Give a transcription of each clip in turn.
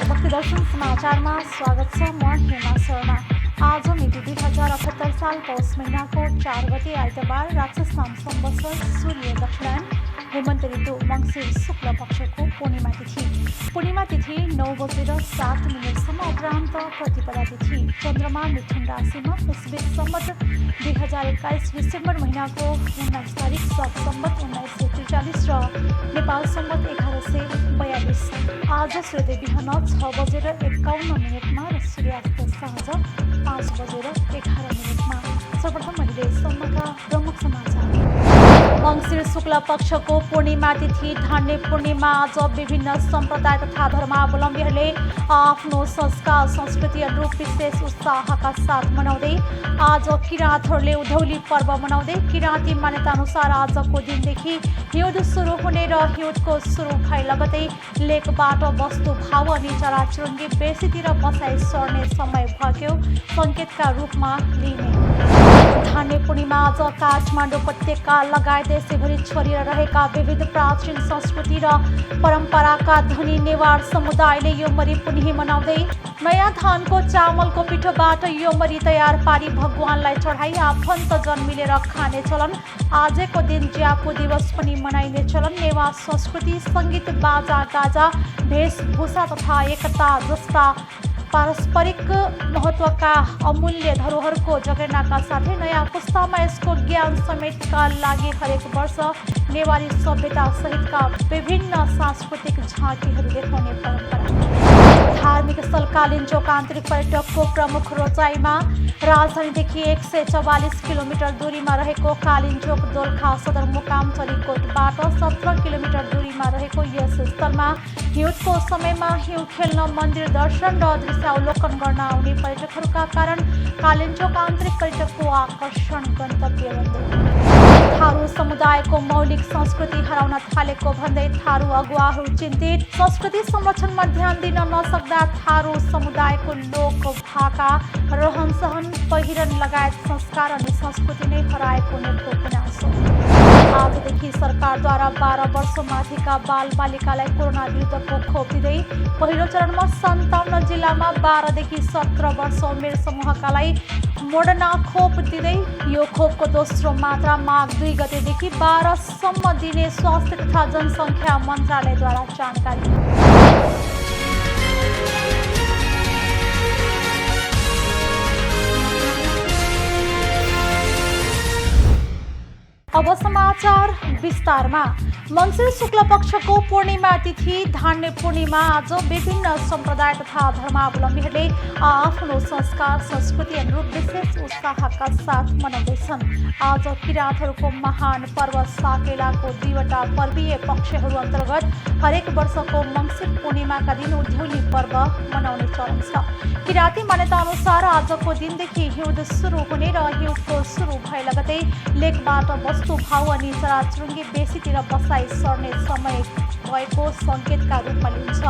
भक्ति दर्शन समाचारमा स्वागत छ। म हेमा शर्मा। आज मिति 2078 साल पौष महिनाको 4 गते आइतबार राक्षस नाम संवत्सर सूर्य दक्षिणायन हेमन्त ऋतु मङ्सिर शुक्ल पक्षको पूर्णिमा तिथि। पूर्णिमा तिथि 9:07 उपरान्त प्रतिपदा तिथि। चन्द्रमा मिथुन राशिमा यसबीच सम्वत 2021 डिसेम्बर महिनाको 19 तारिक सम्वत 1943 र नेपाल सम्वत 1142। आज सूर्योदय बिहान 6:51 र सूर्यास्त साँझ 5:11 सर्वप्रथम अहिलेसम्मका प्रमुख समाचार। मङ्सिर शुक्ल पक्षको पूर्णिमा तिथि धान्य पूर्णिमा। आज विभिन्न सम्प्रदाय तथा धर्मावलम्बीहरूले आफ्नो संस्कार संस्कृति अनुरूप विशेष उत्साहका साथ मनाउँदै आज किराँतहरूले उधौली पर्व मनाउँदै किराँती मान्यता अनुसार आजको दिनदेखि हिउँद सुरु हुने र हिउँदको सुरु भए लगतै लेकबाट वस्तु भाव अनि चराचुरुङ्गी बेसीतिर बसाइ सर्ने समय भएको सङ्केतका रूपमा लिने। धान्य पूर्णिमा आज काठमाडौँ उपत्यका लगायत देशैभरि छरिएर रहेका विविध प्राचीन संस्कृति र परम्पराका धनी नेवार समुदायले यो मरी पुन्ही मनाउँदै नयाँ धानको चामलको पिठोबाट यो मरी तयार पारी भगवानलाई चढाई आफन्तजन मिलेर खाने चलन। आजको दिन ज्यापो दिवस पनि मनाइने चलन। नेवार संस्कृति सङ्गीत बाजा गाजा वेशभूषा तथा एकता जस्ता पारस्परिक महत्त्वका अमूल्य धरोहरको जगेर्नाका साथै नयाँ पुस्तामा यसको ज्ञान समेटका लागि हरेक वर्ष नेवारी सभ्यता सहितका विभिन्न सांस्कृतिक झाँकीहरू देखाउने परम्परा। धार्मिक स्थल कालिन्चोक आन्तरिक पर्यटकको प्रमुख रोचाइमा राजधानीदेखि 144 किलोमिटर दूरीमा रहेको कालिन्चोक दोलखा सदरमुकाम चलीकोटबाट 17 किलोमिटर दूरीमा रहेको यस स्थलमा हिउँदको समयमा हिउँ खेल्न मन्दिर दर्शन र दृश्यावलोकन गर्न आउने पर्यटकहरूका कारण कालिन्चोक आन्तरिक पर्यटकको आकर्षण गन्तव्य बन्यो। थारू समुदायको मौलिक संस्कृति हराउन थालेको भन्दै थारू अगुवाहरू चिन्तित। संस्कृति संरक्षणमा ध्यान दिन नसक्दा थारू समुदायको लोक भाका रहन सहन पहिरन लगायत संस्कार अनि संस्कृति नै हराएको नेपको गुनासो। आजदेखि सरकारद्वारा 12 वर्षमाथिका बालबालिकालाई कोरोना विरुद्धको खोप दिँदै पहिलो चरणमा 57 जिल्लामा 12 देखि 17 वर्ष उमेर समूहकालाई मोडर्ना खोप दिँदै यो खोपको दोस्रो मात्रा माघ 2 गतेदेखि 12 सम्म दिने स्वास्थ्य तथा जनसङ्ख्या मन्त्रालयद्वारा जानकारी। अब समाचार विस्तारमा। मङ्सिर शुक्ल पक्षको पूर्णिमा तिथि धान्य पूर्णिमा। आज विभिन्न सम्प्रदाय तथा धर्मावलम्बीहरूले आफ्नो संस्कार संस्कृति अनुरूप विशेष उत्साहका साथ मनाउँदैछन्। आज किराँतहरूको महान पर्व साकेलाको 2वटा पर्वीय पक्षहरू अन्तर्गत हरेक वर्षको मङ्सिर पूर्णिमाका दिन उधौली पर्व मनाउने चलन छ। किराँती मान्यता अनुसार आजको दिनदेखि हिउँद सुरु हुने र हिउँदको सुरु भए लगतै लेकबाट वस्तु भाउ अनि चराचुरुङ्गी बेसीतिर बसाइ सर्ने समय भएको सङ्केतका रूपमा लिन्छ।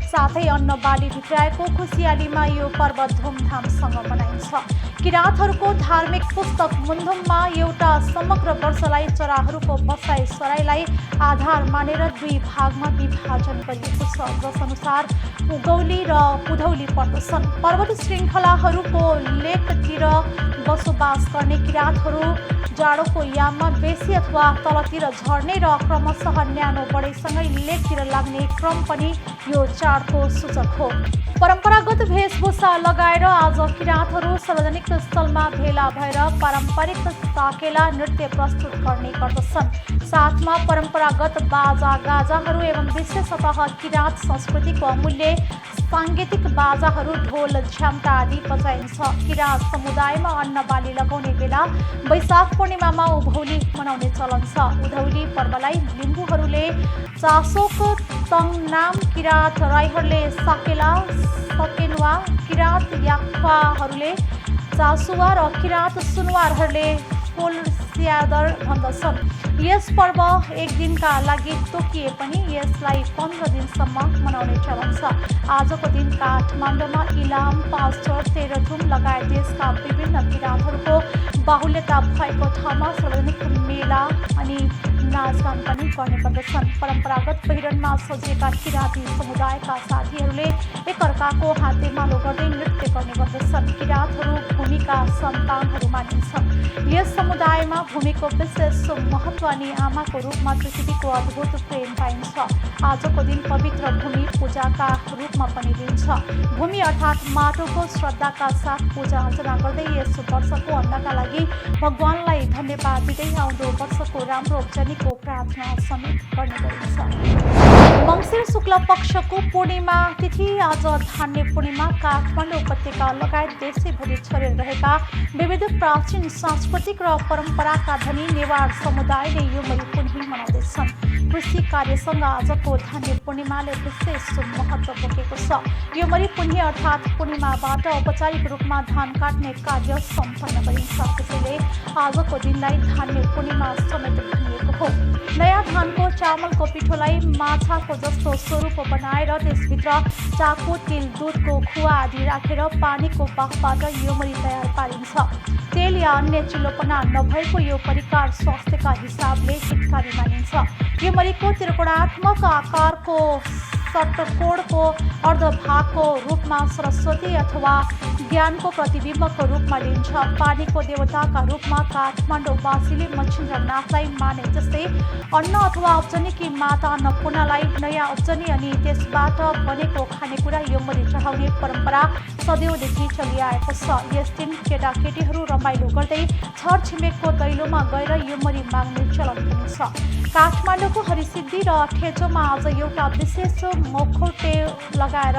साथै अन्न बाली भित्राएको खुसियालीमा यो पर्व धुमधामसँग मनाइन्छ। किराँतहरूको धार्मिक पुस्तक मुन्धुममा एउटा समग्र वर्षलाई चराहरूको बसाइ सराइलाई आधार मानेर 2 भागमा विभाजन गरिएको छ, जसअनुसार उगौली र उधौली पर्दछन्। पर्वत श्रृङ्खलाहरूको लेकतिर बसोबास गर्ने किराँतहरू जाडोको याममा बेसी अथवा तलतिर झर्ने र क्रमशः न्यानो बढेसँगै लेकतिर लाग्ने क्रम पनि यो चाडको सूचक हो। परम्परागत वेशभूषा लगाएर आज किराँतहरू सार्वजनिक स्थलमा भेला भएर पारम्परिक साकेला नृत्य प्रस्तुत गर्ने गर्दछन्। साथमा परम्परागत बाजा गाजाहरू एवं विशेषतः किराँत संस्कृतिको अमूल्य साङ्गीतिक बाजाहरू ढोल झ्याम्टा आदि बजाइन्छ। किराँत समुदायमा अन्न बाली लगाउने बेला वैशाख पूर्णिमामा उभौली मनाउने चलन छ। उधौली पर्वलाई लिम्बूहरूले चासोको तङ नाम, किराँत राईहरूले साकेला सकेनुवा, किराँत याख्वाहरूले चासुवा र किराँत सुनवारहरूले पोल्स्यादर भन्दछन्। यस पर्व एक दिनका लागि तोकिए पनि यसलाई 15 दिनसम्म मनाउने चलन छ। आजको दिन काठमाडौँमा इलाम, पाँचथर, तेह्रथुम लगायत देशका विभिन्न किराँतहरूको बाहुल्यता भएको ठाउँमा सार्वजनिक मेला अनि नाचगान पनि गर्ने गर्दछन्। परम्परागत पहिरनमा सजिएका किराँती समुदायका साथीहरूले एकअर्काको हातेमालो गर्दै नृत्य गर्ने गर्दछन्। किराँतहरू भूमिका सन्तानहरू मानिन्छन्। यस समुदायमा भूमिको विशेष महत्त्व अनि आमाको रूपमा पृथ्वीको अद्भुत प्रेम पाइन्छ। आजको दिन पवित्र भूमि पूजाका रूपमा पनि लिन्छ। भूमि अर्थात् माटोको श्रद्धाका साथ पूजा अर्चना गर्दै यस वर्षको अन्नका लागि भगवानलाई धन्यवाद दिँदै आउँदो वर्षको राम्रो उब्जनीको प्रार्थना समेत गर्ने गरिन्छ। मङ्सिर शुक्ल पक्षको पूर्णिमा तिथि आज धान्य पूर्णिमा काठमाडौँ उपत्यका लगायत देशैभरि छरिएर रहेका विविध प्राचीन सांस्कृतिक र परम्पराका धनी नेवार समुदायले यो मरिपुन्ही मनाउँदैछन्। कृषि कार्यसँग आजको धान्य पूर्णिमाले विशेष महत्त्व बोकेको छ। यो मरिपुन्ही अर्थात् पूर्णिमाबाट औपचारिक रूपमा धान काट्ने कार्य सम्पन्न गरिन्छ। त्यसैले आजको दिनलाई धान्य पूर्णिमा समेत भनिएको हो। नयाँ धानको चामलको पिठोलाई माछाको जस्तो स्वरूप बनाएर त्यसभित्र चाको, तिल, दुधको खुवा आदि राखेर पानीको बाफबाट यो मरी तयार पारिन्छ। तेल या अन्य चिल्लोपना नभएको यो परिकार स्वास्थ्यका हिसाबले हितकारी मानिन्छ। यो मरीको त्रिकोणात्मक आकारको षट्कोणको अर्धभागको रूपमा सरस्वती अथवा ज्ञानको प्रतिबिम्बको रूपमा लिन्छ। पानीको देवताका रूपमा काठमाडौँवासीले मच्छिन्द्रनाथलाई माने। जस्तै अन्न अथवा उब्जनीकी माता अन्नपूर्णालाई नयाँ उब्जनी अनि त्यसबाट बनेको खानेकुरा यो मरी चढाउने परम्परा सदैवदेखि चलिआएको छ। यस दिन केटाकेटीहरू रमाइलो गर्दै छरछिमेकको दैलोमा गएर यो मरी माग्ने चलन पनि छ। काठमाडौँको हरिसिद्धि र ठेचोमा आज एउटा विशेष मुखौटे लगाएर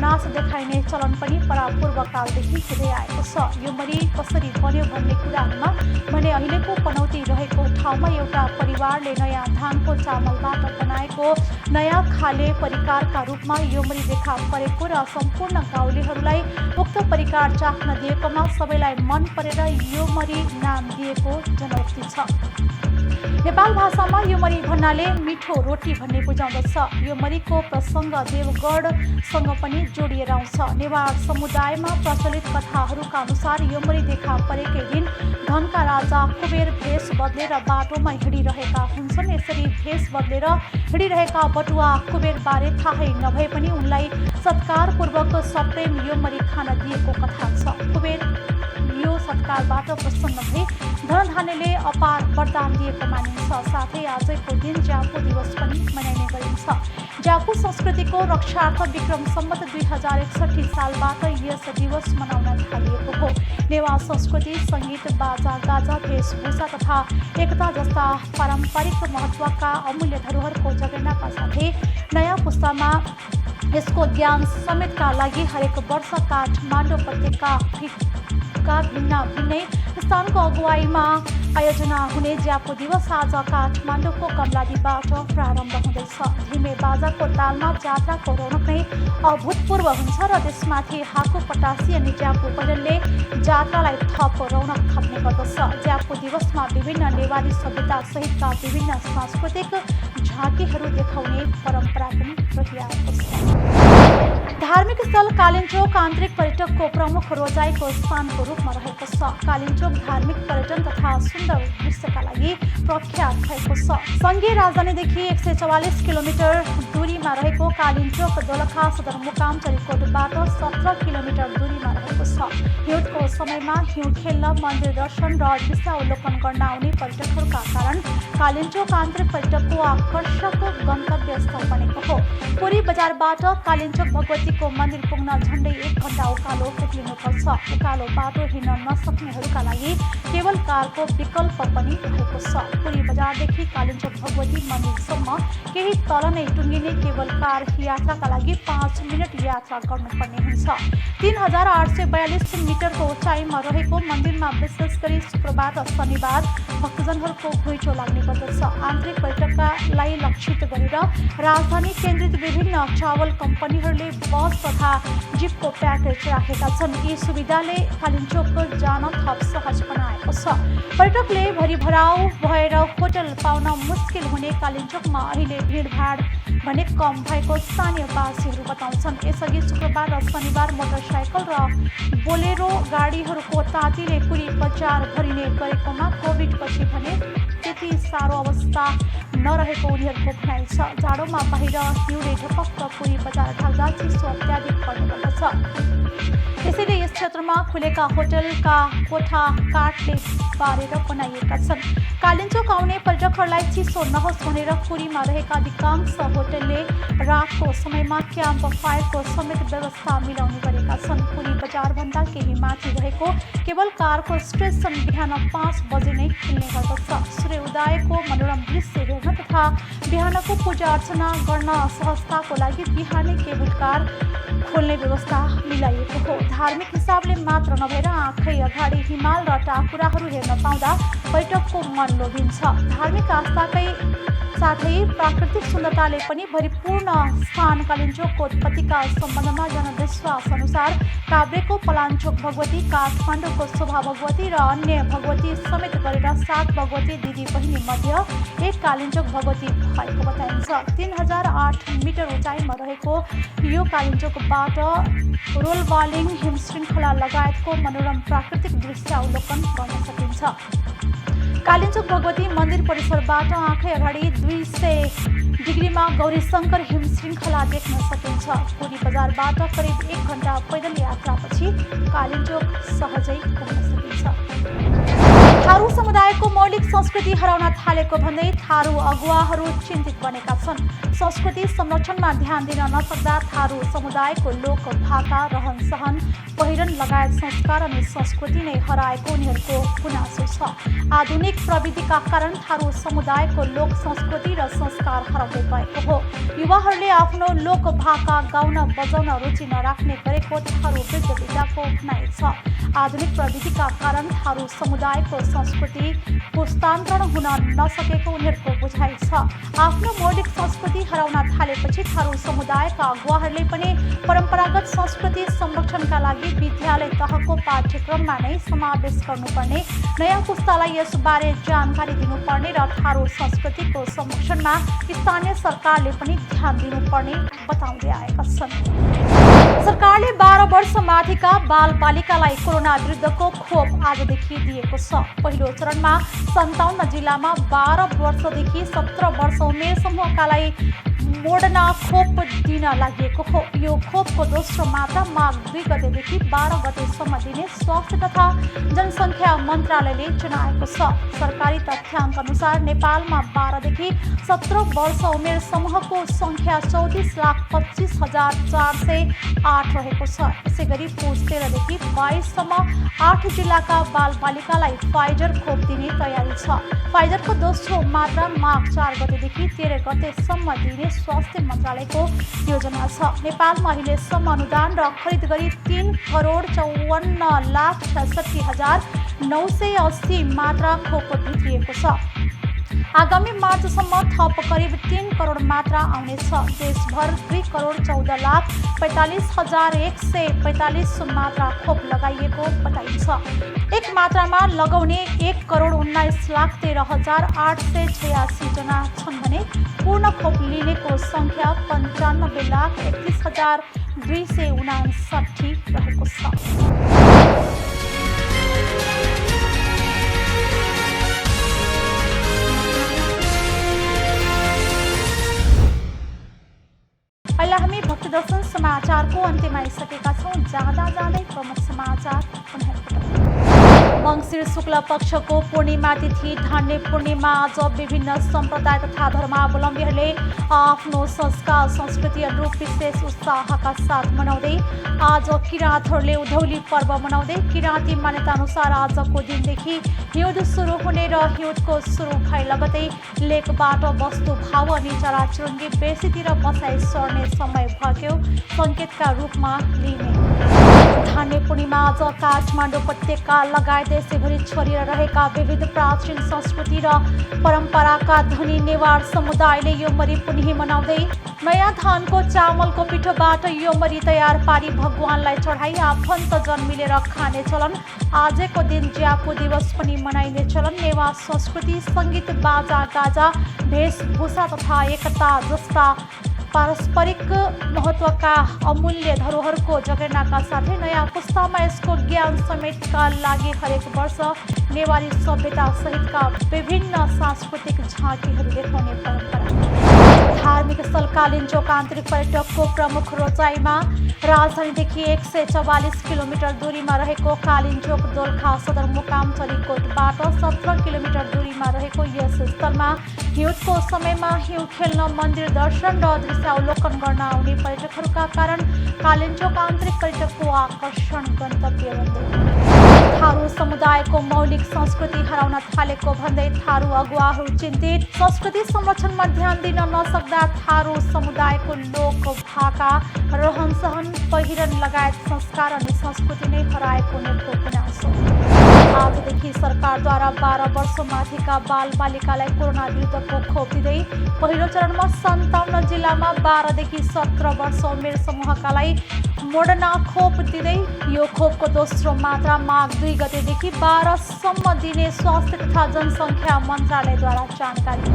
नाच देखाइने चलन पनि परापूर्व कालदेखि हुँदै आएको छ। यो मरी कसरी बन्यो भन्ने कुराहरूमा भने अहिलेको पनौती रहेको ठाउँमा एउटा परिवारले नयाँ धानको चामलबाट बनाएको नयाँ खाले परिकारका रूपमा यो मरी देखा परेको र सम्पूर्ण गाउँलेहरूलाई उक्त परिकार चाख्न दिएकोमा सबैलाई मन परेर यो मरी नाम दिएको जनोक्ति छ। नेपाल भाषामा यो मरी भन्नाले मिठो रोटी भन्ने बुझाउँदछ। यो मरीको प्रसङ्ग देवगढसँग पनि जोडिएर आउँछ। नेवार समुदायमा प्रचलित कथाहरूका अनुसार यो मरी देखा परेकै दिन धनका राजा कुबेर भेष बदलेर बाटोमा हिँडिरहेका हुन्छन्। यसरी भेष बदलेर हिँडिरहेका बटुवा कुबेरबारे थाहै नभए पनि उनलाई सत्कारपूर्वक सप्रेम यो मरी खान दिएको कथा छ। कुबेर यो सत्कारबाट प्रसन्न भई धनधान्यले अपार वरदान दिएको मानिन्छ। साथै आजको दिन ज्यापू दिवस पनि मनाइने गरिन्छ। ज्यापू संस्कृतिको रक्षार्थ विक्रम सम्वत 2061 सालबाट यस दिवस मनाउन थालिएको हो। नेवार संस्कृति, सङ्गीत, बाजा गाजा, वेशभूषा तथा एकता जस्ता पारम्परिक महत्त्वका अमूल्य धरोहरको जगेर्नाका साथै नयाँ पुस्तामा यसको ज्ञान समेतका लागि हरेक वर्ष काठमाडौँ उपत्यका भिन्नै स्थानको अगुवाईमा आयोजना हुने ज्यापू दिवस आज काठमाडौँको कमलादीबाट प्रारम्भ हुँदैछ। धिमे बाजाको तालमा जात्राको रौनक नै अभूतपूर्व हुन्छ र त्यसमाथि हाकु पटासी अनि ज्यापू भजनले जात्रालाई थप रौनक थप्ने गर्दछ। ज्यापू दिवसमा विभिन्न नेवारी सभ्यता सहितका विभिन्न सांस्कृतिक झाँकीहरू देखाउने परम्परा पनि रहिआएको छ। धार्मिक स्थल कालिन्चोक आन्तरिक पर्यटकको प्रमुख रोजाइको स्थानको रूपमा रहेको छ। कालिन्चोक धार्मिक पर्यटन तथा सुन्दर दृश्यका लागि प्रख्यात भएको छ। सङ्घीय राजधानीदेखि 144 किलोमिटर दूरीमा रहेको कालिन्चोक दोलखा सदरमुकाम चलिकोटबाट 17 किलोमिटर दूरीमा रहेको छ। हिउँदको समयमा हिउँ खेल्न, मन्दिर दर्शन र दृश्यावलोकन गर्न आउने पर्यटकहरूका कारण कालिन्चोक आन्तरिक पर्यटकको आकर्षक गन्तव्य स्थल बनेको हो। पुरी बजारबाट कालिन्चोक भगवतीको मन्दिर पुग्न झन्डै 1 घण्टा उकालो पुग्लिनुपर्छ। उकालो बाटो हिँड्न नसक्नेहरूका लागि केवल कारको विकल्प पनि रहेको छ। पुरी बजारदेखि कालिन्चोक भगवती मन्दिरसम्म केही तल नै टुङ्गिने केवल कार यात्राका लागि 5 मिनट यात्रा गर्नुपर्ने हुन्छ। 3842 मिटरको उचाइमा रहेको मन्दिरमा विशेष गरी शुक्रबार र शनिबार भक्तजनहरूको घुइँचो लाग्ने गर्दछ। आन्तरिक पर्यटकलाई लक्षित गरेर राजधानी केन्द्रित विभिन्न ट्राभल कम्पनीहरूले बस तथा जिपको प्याकेज राखेका छन्। यी सुविधाले कालिन्चोक जान थप सहज बनाएको छ। पर्यटकले भरिभराउ भएर होटल पाउन मुस्किल हुने कालिन्चोकमा अहिले भिडभाड भने कम भएको स्थानीयवासीहरू बताउँछन्। यसअघि शुक्रबार र शनिबार मोटरसाइकल र बोलेरो गाडीहरूको तातीले पुरी बजार भरिने गरेकोमा कोभिडपछि भने त्यति साह्रो अवस्था नरहेको उनीहरूको भनाइ छ। जाडोमा बाहिर हिउँले ढपक्क पुरी बजार ढाक्दा चिसो अत्याधिक पर्ने गर्दछ। त्यसैले यस क्षेत्रमा खुलेका होटलका कोठा काठले बारेर बनाइएका छन्। कालिन्चोक आउने पर्यटकहरूलाई चिसो नहोस् भनेर पुरीमा रहेका अधिकांश होटलले रातको समयमा क्याम्प फायरको समेत व्यवस्था मिलाउने गरेका छन्। पुरी बजारभन्दा केही माथि रहेको केवल कारको स्टेसन बिहान 5 बजे नै खुल्ने गर्दछ। सूर्य उदयको मनोरम दृश्य हेर्न तथा बिहानको पूजा अर्चना गर्न सहजताको लागि बिहानै केबल कार खोल्ने व्यवस्था मिलाइएको हो। धार्मिक हिसाबले मात्र नभएर आँखै अगाडि हिमाल र टाकुराहरू हेर्न पाउँदा पर्यटकको मन लोभिन्छ। धार्मिक आस्थाकै साथै प्राकृतिक सुन्दरताले पनि भरिपूर्ण स्थान कालिन्चोकको उत्पत्तिका सम्बन्धमा जनविश्वास अनुसार काभ्रेको पलाञ्चोक भगवती, काठमाडौँको शोभा भगवती र अन्य भगवती समेत गरेर 7 भगवती दिदी बहिनी मध्ये एक कालिन्चोक भगवती भएको बताइन्छ। 3008 मिटर उचाइमा रहेको यो कालिन्चोकबाट रोलवालिङ हिमश्रृङ्खला लगायतको मनोरम प्राकृतिक दृश्य अवलोकन गर्न सकिन्छ। कालिन्चोक भगवती मन्दिर परिसरबाट आँखै अगाडि 200 डिग्रीमा गौरीशङ्कर हिमश्रृङ्खला देख्न सकिन्छ। पुरी बजारबाट करिब 1 घण्टा पैदल यात्रापछि कालिन्चोक सहजै पुग्न सकिन्छ। थारू समुदायको मौलिक संस्कृति हराउन थालेको भन्दै थारू अगुवाहरू चिन्तित बनेका छन्। संस्कृति संरक्षणमा ध्यान दिन नसक्दा थारू समुदायको लोक भाका, रहन सहन, पहिरन लगायत संस्कार अनि संस्कृति नै हराएको उनीहरूको गुनासो छ। आधुनिक प्रविधिका कारण थारू समुदायको लोक संस्कृति र संस्कार हराउँदै गएको हो। युवाहरूले आफ्नो लोक भाका गाउन बजाउन रुचि नराख्ने गरेको थारू वृद्ध विद्याको भनाइ छ। आधुनिक प्रविधिका कारण थारू समुदायको संस्कृति पुस्तान्तरण हुन नसकेको उनीहरूको बुझाइ छ। आफ्नो मौलिक संस्कृति हराउन थालेपछि थारू समुदायका अगुवाहरूले पनि परम्परागत संस्कृति संरक्षणका लागि विद्यालय तहको पाठ्यक्रममा नै समावेश गर्नुपर्ने, नयाँ पुस्तालाई यसबारे जानकारी दिनुपर्ने र थारू संस्कृतिको संरक्षणमा स्थानीय सरकारले पनि ध्यान दिनुपर्ने बताउँदै आएका छन्। सरकारले 12 वर्ष माथिका बालबालिकालाई कोरोना विरुद्धको खोप आजदेखि दिएको छ। पहिलो चरणमा 57 जिल्लामा 12 वर्षदेखि 17 वर्ष उमेर समूहकालाई मोडर्ना खोप दिन लागि हो। यो खोपको दोस्रो मात्रा माघ 2 गतेदेखि 12 गतेसम्म दिने स्वास्थ्य तथा जनसङ्ख्या मन्त्रालयले जनाएको छ। सरकारी तथ्याङ्क अनुसार नेपालमा 12 देखि 17 वर्ष उमेर समूहको सङ्ख्या 34,25,408 रहेको छ। यसैगरी पुस 13 देखि 22 सम्म 8 जिल्लाका बालबालिकालाई फाइजर खोप दिने तयारी छ। फाइजरको दोस्रो मात्रा माघ 4 गतेदेखि 13 गतेसम्म दिने स्वास्थ्य मन्त्रालयको योजना छ। नेपालमा अहिलेसम्म अनुदान र खरिद गरी 3,64,66,980 मात्रा खोप भित्रिएको छ। आगामी मार्चसम्म थप करिब 3 करोड मात्रा आउनेछ। देशभर 2,14,45,145 मात्रा खोप लगाइएको बताइन्छ। एक मात्रामा लगाउने 1,19,13,886 जना छन् भने पूर्ण खोप लिनेको सङ्ख्या 95,31,259 रहेको छ। अहिले हामी भक्ति दर्शन समाचारको अन्त्यमा आइसकेका छौँ। जाँदा जाँदै प्रमुख समाचार पुनः मङ्सिर शुक्ल पक्षको पूर्णिमा तिथि धान्य पूर्णिमा आज विभिन्न सम्प्रदाय तथा धर्मावलम्बीहरूले आफ्नो संस्कार संस्कृति अनुरूप विशेष उत्साहका साथ मनाउँदै आज किराँतहरूले उधौली पर्व मनाउँदै किराँती मान्यता अनुसार आजको दिनदेखि हिउँद सुरु हुने र हिउँदको सुरु भए लगतै लेकबाट वस्तु भाव अनि चराचुरुङ्गी बेसीतिर बसाइ सर्ने समय भएको सङ्केतका रूपमा लिने। धान्य पूर्णिमा आज काठमाडौँ उपत्यका लगायत देशैभरि छरिएर रहेका विविध प्राचीन संस्कृति र परम्पराका धनी नेवार समुदायले यो मरी पुन्ही मनाउँदै नयाँ धानको चामलको पिठोबाट यो मरी तयार पारी भगवानलाई चढाई आफन्तजन मिलेर खाने चलन। आजको दिन ज्यापो दिवस पनि मनाइने चलन। नेवार संस्कृति सङ्गीत बाजा गाजा वेशभूषा तथा एकता जस्ता पारस्परिक महत्त्वका अमूल्य धरोहरको जगेर्नाका साथै नयाँ पुस्तामा यसको ज्ञान समेटका लागि हरेक वर्ष नेवारी सभ्यता सहितका विभिन्न सांस्कृतिक झाँकीहरू देखाउने परम्परा। धार्मिक स्थल कालिन्चोक आन्तरिक पर्यटकको प्रमुख रोचाइमा राजधानीदेखि 144 किलोमिटर दूरीमा रहेको कालिन्चोक दोलखा सदरमुकाम चलीकोटबाट 17 किलोमिटर दूरीमा रहेको यस स्थलमा हिउँदको समयमा हिउँ खेल्न, मन्दिर दर्शन र दृश्यावलोकन गर्न आउने पर्यटकहरूका कारण कालिन्चोक आन्तरिक पर्यटकको आकर्षण गन्तव्य बन्दै। थारू समुदायको मौलिक संस्कृति हराउन थालेको भन्दै थारू अगुवाहरू चिन्तित। संस्कृति संरक्षणमा ध्यान दिन नसक्दा थारू समुदायको लोक भाका, रहन सहन, पहिरन लगायत संस्कार अनि संस्कृति नै हराएको नेपको गुनासो। आजदेखि सरकारद्वारा 12 वर्षमाथिका बालबालिकालाई कोरोना विरुद्धको खोप दिँदै पहिलो चरणमा 57 जिल्लामा 12 देखि 17 वर्ष उमेर समूहकालाई मोडर्ना खोप दिँदै यो खोपको दोस्रो मात्रा माघ 2 गतेदेखि 12 सम्म दिने स्वास्थ्य तथा जनसङ्ख्या मन्त्रालयद्वारा जानकारी।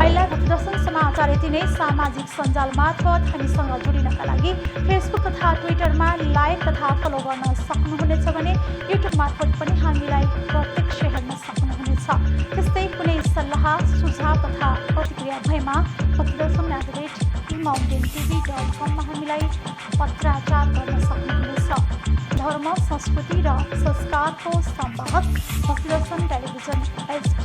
अहिले भक्तिदर्शन समाचार यति नै। सामाजिक सञ्जाल मार्फत हामीसँग जोडिनका लागि फेसबुक तथा ट्विटरमा लाइक तथा फलो गर्न सक्नुहुनेछ भने युट्युब मार्फत पनि हामीलाई प्रत्यक्ष हेर्न सक्नुहुनेछ। त्यस्तै कुनै सल्लाह सुझाव तथा प्रतिक्रिया भएमा भक्तिदर्शन@mountaintv.com मा हामीलाई पत्राचार गर्न सक्नुहुनेछ। धर्म, संस्कृति र संस्कारको संवाहक भक्तिदर्शन टेलिभिजन HD